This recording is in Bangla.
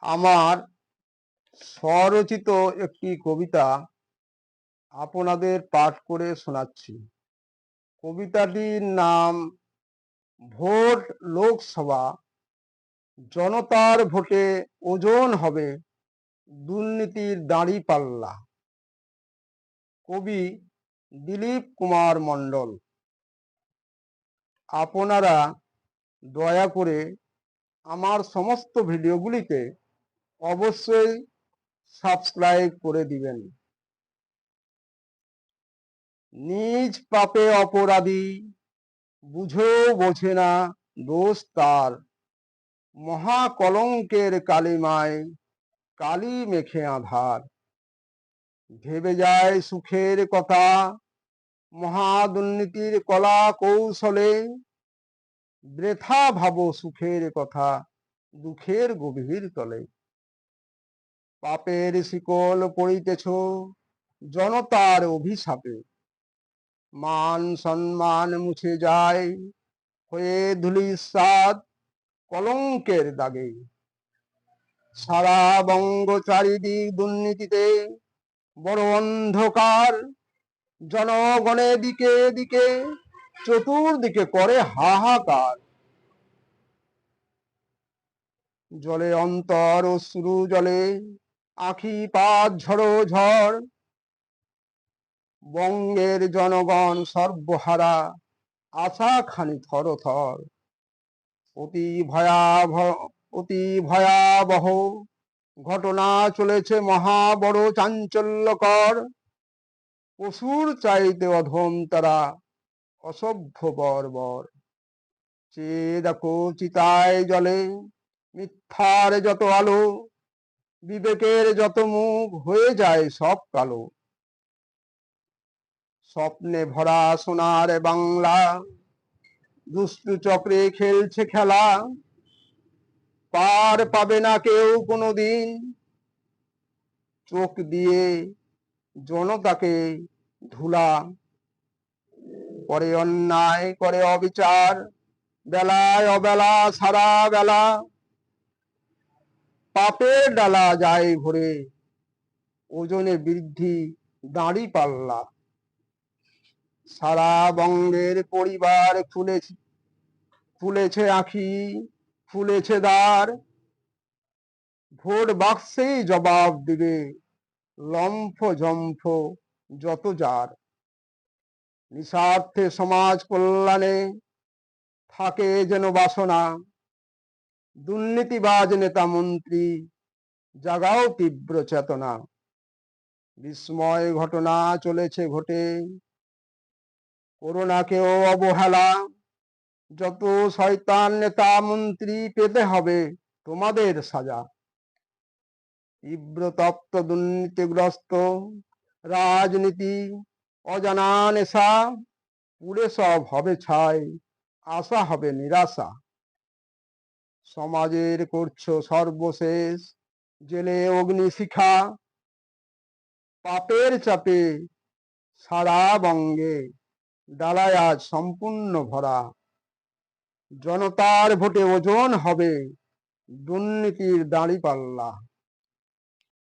আমার স্বরচিত একটি কবিতা আপনাদের পাঠ করে শোনাচ্ছি। কবিতাটির নাম ভোট লোকসভা, জনতার ভোটে ওজন হবে দুর্নীতির দাঁড়িপাল্লা। কবি দিলীপ কুমার মণ্ডল। আপনারা দয়া করে আমার সমস্ত ভিডিওগুলিতে অবশ্যই সাবস্ক্রাইব করে দিবেন। নিজ পাপে অপরাধী, বুঝেও বোঝে না দোষ তার, মহাকলঙ্কের কালিমায় কালি মেখে আধার। ভেবে যায় সুখের কথা, মহাদুর্নীতির কলা কৌশলে, বৃথা ভাবো সুখের কথা দুঃখের গভীর তলে। পাপের শিকল পড়িতেছ জনতার অভিশাপে, মান সম্মান মুছে যায় হয়ে ধূলিসাৎ কলঙ্কের দাগে। সারা বঙ্গ চারিদিক দুর্নীতিতে বড় অন্ধকার, জনগণের দিকে দিকে চতুর্দিকে করে হাহাকার। জলে অন্তর অশ্রু জলে, আখি পাত ঝড়ো ঝড়, বঙ্গের জনগণ সর্বহারা, আশা খানি থর থর। অতি ভয়াবহ ঘটনা চলেছে মহা বড় চাঞ্চল্যকর। পশুর চাইতে অধম তারা, অসভ্য বর্বর। চেয়ে দেখো চিতায় জলে মিথ্যার যত আলো, বিবেকের যত মুখ হয়ে যায় সব কালো। স্বপ্নে ভরা সোনার বাংলা, দুষ্টু চক্রে খেলছে খেলা। পার পাবে না কেউ কোনোদিন, চোখ দিয়ে জনতাকে ধুলা। করে অন্যায় করে অবিচার, বেলায় অবেলা সারা বেলা। পাপের ডালা যায় ভরে, ওজনে বৃদ্ধি দাঁড়িপাল্লা। সারা বঙ্গের পরিবার ফুলেছে আঁখি, ফুলেছে দ্বার। ভোট বাক্সেই জবাব দিবে লম্ফ জম্ফ যত যার। নিঃস্বার্থে সমাজ কল্যাণে থাকে যেন বাসনা, দুর্নীতিবাজ নেতা মন্ত্রী জাগাও তীব্র চেতনা। বিস্ময় ঘটনা চলেছে ঘটে, করোনাকেও অবহেলা। যত শয়তান নেতা মন্ত্রী পেতে হবে তোমাদের সাজা। তীব্র তপ্ত দুর্নীতিগ্রস্ত রাজনীতি, অজানা নেশা, পুড়ে সব হবে ছাই, আশা হবে নিরাশা। সমাজের করছো সর্বশেষ জেলে অগ্নিশিখা। পাপের চাপে সারা বঙ্গে ডালায় আজ সম্পূর্ণ ভরা। জনতার ভোটে ওজন হবে দুর্নীতির দাঁড়িপাল্লা।